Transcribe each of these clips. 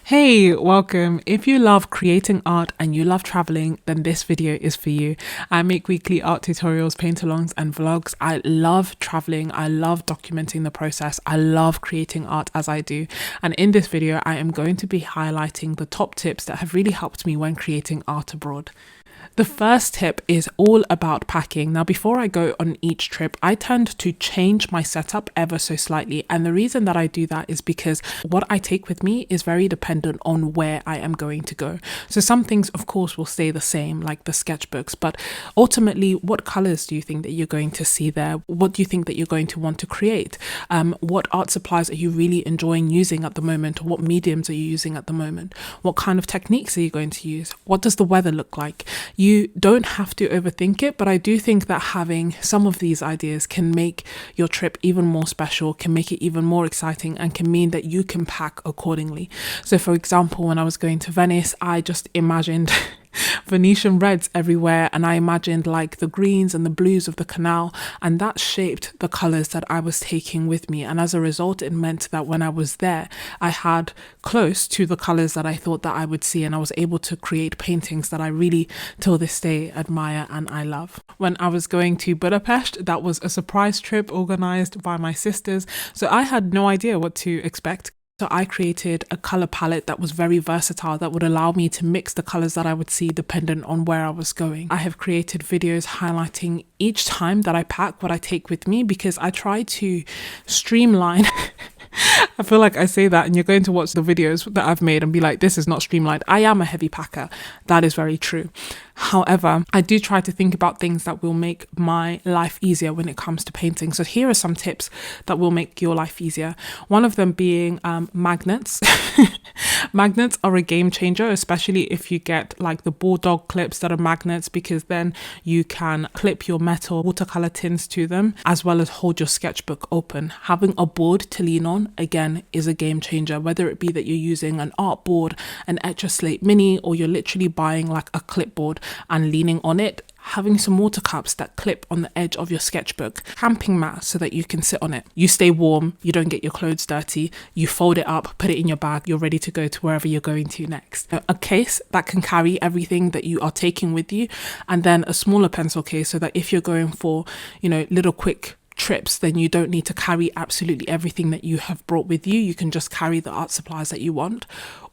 Hey, welcome. If you love creating art and you love traveling, then this video is for you. I make weekly art tutorials, paint-alongs and vlogs. I love traveling. I love documenting the process. I love creating art as I do. And in this video, I am going to be highlighting the top tips that have really helped me when creating art abroad. The first tip is all about packing. Now, before I go on each trip, I tend to change my setup ever so slightly. And the reason that I do that is because what I take with me is very dependent on where I am going to go. So some things, of course, will stay the same, like the sketchbooks, but ultimately, what colors do you think that you're going to see there? What do you think that you're going to want to create? What art supplies are you really enjoying using at the moment? Or what mediums are you using at the moment? What kind of techniques are you going to use? What does the weather look like? You don't have to overthink it, but I do think that having some of these ideas can make your trip even more special, can make it even more exciting, and can mean that you can pack accordingly. So for example, when I was going to Venice, I just imagined Venetian reds everywhere, and I imagined like the greens and the blues of the canal, and that shaped the colors that I was taking with me. And as a result, it meant that when I was there, I had close to the colors that I thought that I would see, and I was able to create paintings that I really till this day admire and I love. When I was going to Budapest, that was a surprise trip organized by my sisters, so I had no idea what to expect. So I created a color palette that was very versatile, that would allow me to mix the colors that I would see dependent on where I was going. I have created videos highlighting each time that I pack what I take with me, because I try to streamline. I feel like I say that and you're going to watch the videos that I've made and be like, this is not streamlined. I am a heavy packer. That is very true. However, I do try to think about things that will make my life easier when it comes to painting. So here are some tips that will make your life easier. One of them being magnets. Magnets are a game changer, especially if you get like the bulldog clips that are magnets, because then you can clip your metal watercolor tins to them as well as hold your sketchbook open. Having a board to lean on, again, is a game changer, whether it be that you're using an art board, an Etch Slate Mini, or you're literally buying like a clipboard and leaning on it. Having some water cups that clip on the edge of your sketchbook, camping mat so that you can sit on it. You stay warm, you don't get your clothes dirty, you fold it up, put it in your bag, you're ready to go to wherever you're going to next. A case that can carry everything that you are taking with you, and then a smaller pencil case so that if you're going for, little quick trips, then you don't need to carry absolutely everything that you have brought with you. You can just carry the art supplies that you want.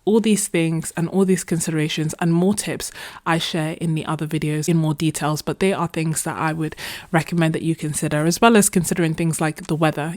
All these things and all these considerations and more tips I share in the other videos in more details, but they are things that I would recommend that you consider, as well as considering things like the weather.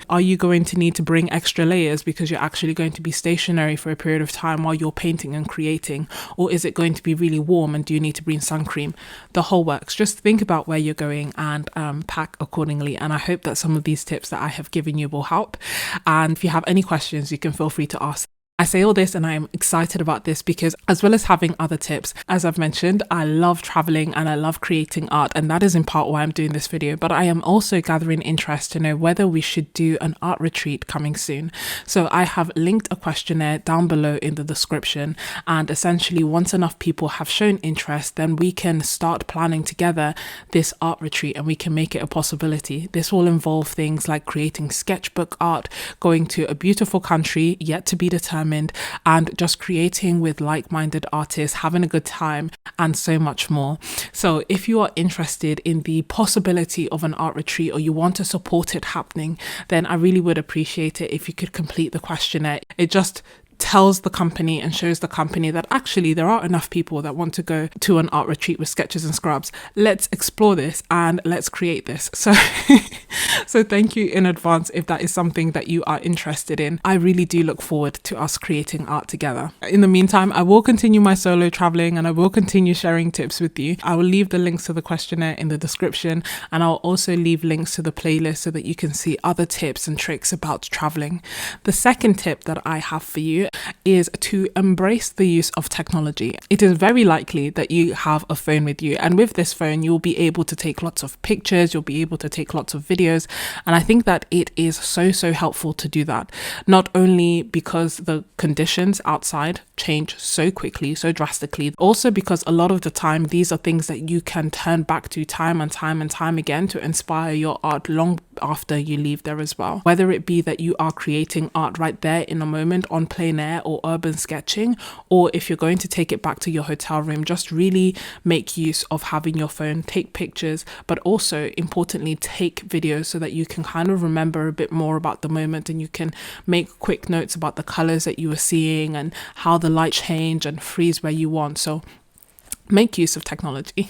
Are you going to need to bring extra layers because you're actually going to be stationary for a period of time while you're painting and creating? Or is it going to be really warm and do you need to bring sun cream? The whole works. Just think about where you're going and pack accordingly. And I hope that some of these tips that I have given you will help. And if you have any questions, you can feel free to ask. I say all this and I am excited about this because, as well as having other tips, as I've mentioned, I love traveling and I love creating art, and that is in part why I'm doing this video. But I am also gathering interest to know whether we should do an art retreat coming soon. So I have linked a questionnaire down below in the description, and essentially once enough people have shown interest, then we can start planning together this art retreat and we can make it a possibility. This will involve things like creating sketchbook art, going to a beautiful country yet to be determined, and just creating with like-minded artists, having a good time, and so much more. So if you are interested in the possibility of an art retreat, or you want to support it happening, then I really would appreciate it if you could complete the questionnaire. It just tells the company and shows the company that actually there are enough people that want to go to an art retreat with Sketches.n.Scrubs. Let's explore this and let's create this. So thank you in advance if that is something that you are interested in. I really do look forward to us creating art together. In the meantime, I will continue my solo traveling and I will continue sharing tips with you. I will leave the links to the questionnaire in the description, and I'll also leave links to the playlist so that you can see other tips and tricks about traveling. The second tip that I have for you is to embrace the use of technology. It is very likely that you have a phone with you, and with this phone you'll be able to take lots of pictures, you'll be able to take lots of videos, and I think that it is so helpful to do that, not only because the conditions outside change so quickly, so drastically, also because a lot of the time these are things that you can turn back to time and time again to inspire your art long after you leave there as well. Whether it be that you are creating art right there in a moment on Plein plein air or urban sketching, or if you're going to take it back to your hotel room, just really make use of having your phone, take pictures, but also importantly, take videos so that you can kind of remember a bit more about the moment, and you can make quick notes about the colors that you were seeing and how the light change and freeze where you want. So make use of technology.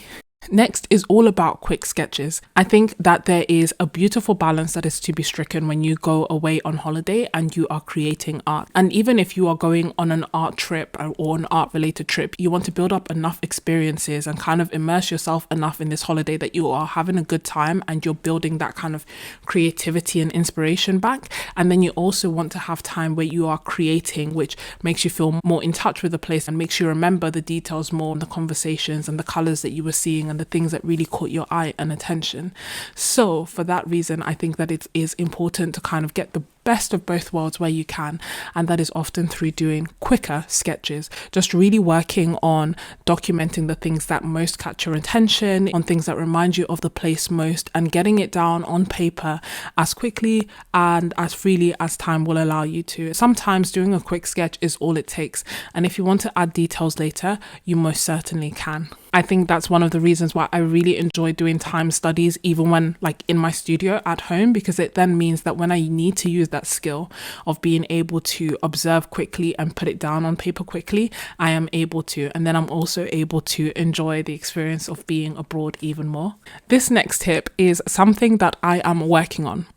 Next is all about quick sketches. I think that there is a beautiful balance that is to be stricken when you go away on holiday and you are creating art. And even if you are going on an art trip or an art related trip, you want to build up enough experiences and kind of immerse yourself enough in this holiday that you are having a good time and you're building that kind of creativity and inspiration back. And then you also want to have time where you are creating, which makes you feel more in touch with the place and makes you remember the details more, the conversations and the colors that you were seeing and the things that really caught your eye and attention. So for that reason, I think that it is important to kind of get the best of both worlds where you can, and that is often through doing quicker sketches, just really working on documenting the things that most catch your attention, on things that remind you of the place most, and getting it down on paper as quickly and as freely as time will allow you to. Sometimes doing a quick sketch is all it takes, and if you want to add details later, you most certainly can. I think that's one of the reasons why I really enjoy doing time studies, even when like in my studio at home, because it then means that when I need to use that skill of being able to observe quickly and put it down on paper quickly, I am able to. And then I'm also able to enjoy the experience of being abroad even more. This next tip is something that I am working on,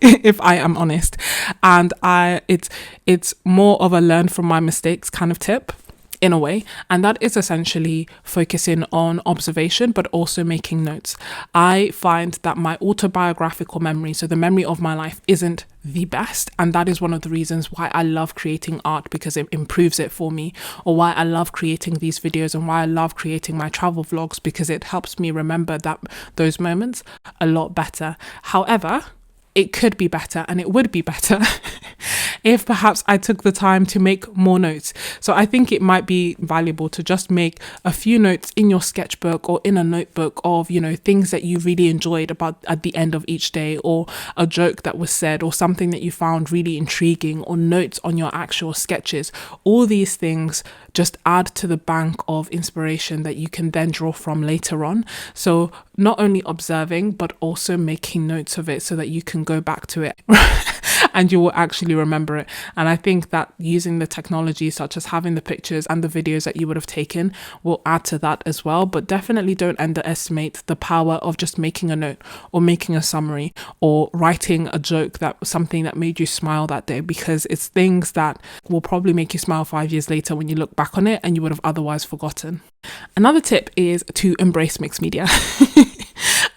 if I am honest. And it's more of a learn from my mistakes kind of tip, in a way, and that is essentially focusing on observation but also making notes. I find that my autobiographical memory, so the memory of my life, isn't the best, and that is one of the reasons why I love creating art, because it improves it for me, or why I love creating these videos and why I love creating my travel vlogs, because it helps me remember those moments a lot better. However, it could be better, and it would be better if perhaps I took the time to make more notes. So I think it might be valuable to just make a few notes in your sketchbook or in a notebook of, things that you really enjoyed about at the end of each day, or a joke that was said, or something that you found really intriguing, or notes on your actual sketches. All these things just add to the bank of inspiration that you can then draw from later on. So not only observing, but also making notes of it so that you can go back to it and you will actually remember it. And I think that using the technology, such as having the pictures and the videos that you would have taken, will add to that as well. But definitely don't underestimate the power of just making a note, or making a summary, or writing a joke, something that made you smile that day, because it's things that will probably make you smile 5 years later when you look back on it and you would have otherwise forgotten. Another tip is to embrace mixed media.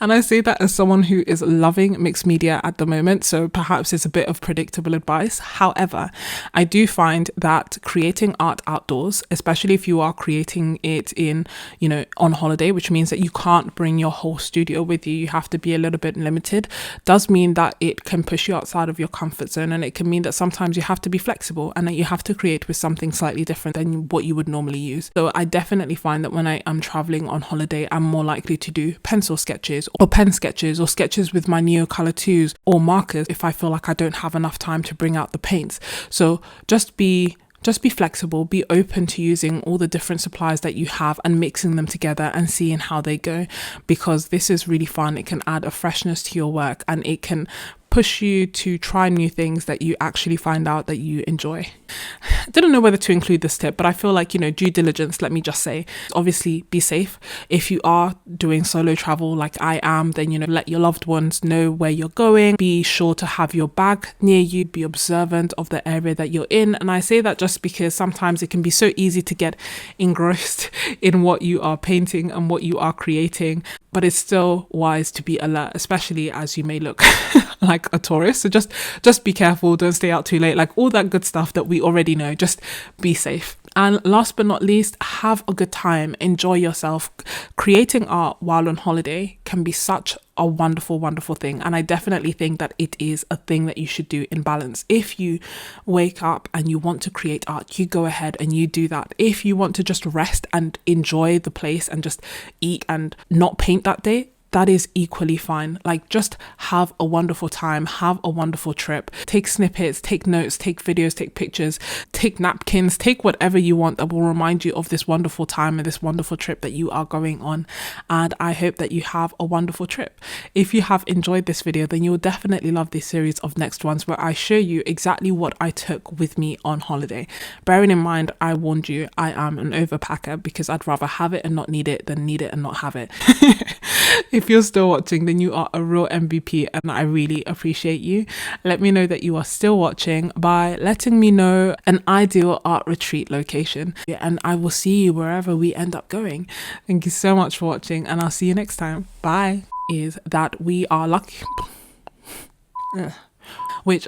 And I say that as someone who is loving mixed media at the moment, so perhaps it's a bit of predictable advice. However, I do find that creating art outdoors, especially if you are creating it on holiday, which means that you can't bring your whole studio with you, you have to be a little bit limited, does mean that it can push you outside of your comfort zone, and it can mean that sometimes you have to be flexible and that you have to create with something slightly different than what you would normally use. So I definitely find that when I am traveling on holiday, I'm more likely to do pencil sketches or pen sketches, or sketches with my Neocolor 2s or markers if I feel like I don't have enough time to bring out the paints. So just be flexible, be open to using all the different supplies that you have and mixing them together and seeing how they go, because this is really fun. It can add a freshness to your work, and it can push you to try new things that you actually find out that you enjoy. I didn't know whether to include this tip, but I feel like, due diligence, let me just say, obviously be safe. If you are doing solo travel like I am, then, let your loved ones know where you're going. Be sure to have your bag near you, be observant of the area that you're in. And I say that just because sometimes it can be so easy to get engrossed in what you are painting and what you are creating, but it's still wise to be alert, especially as you may look like a tourist. So just be careful, don't stay out too late, like all that good stuff that we already know. Just be safe. And last but not least, have a good time, enjoy yourself. Creating art while on holiday can be such a wonderful, wonderful thing. And I definitely think that it is a thing that you should do in balance. If you wake up and you want to create art, you go ahead and you do that. If you want to just rest and enjoy the place and just eat and not paint that day, that is equally fine. Like, just have a wonderful time, have a wonderful trip, take snippets, take notes, take videos, take pictures, take napkins, take whatever you want that will remind you of this wonderful time and this wonderful trip that you are going on. And I hope that you have a wonderful trip. If you have enjoyed this video, then you'll definitely love this series of next ones where I show you exactly what I took with me on holiday. Bearing in mind, I warned you, I am an overpacker because I'd rather have it and not need it than need it and not have it. If you're still watching, then you are a real MVP and I really appreciate you. Let me know that you are still watching by letting me know an ideal art retreat location, and I will see you wherever we end up going. Thank you so much for watching, and I'll see you next time. Bye. Is that we are lucky, which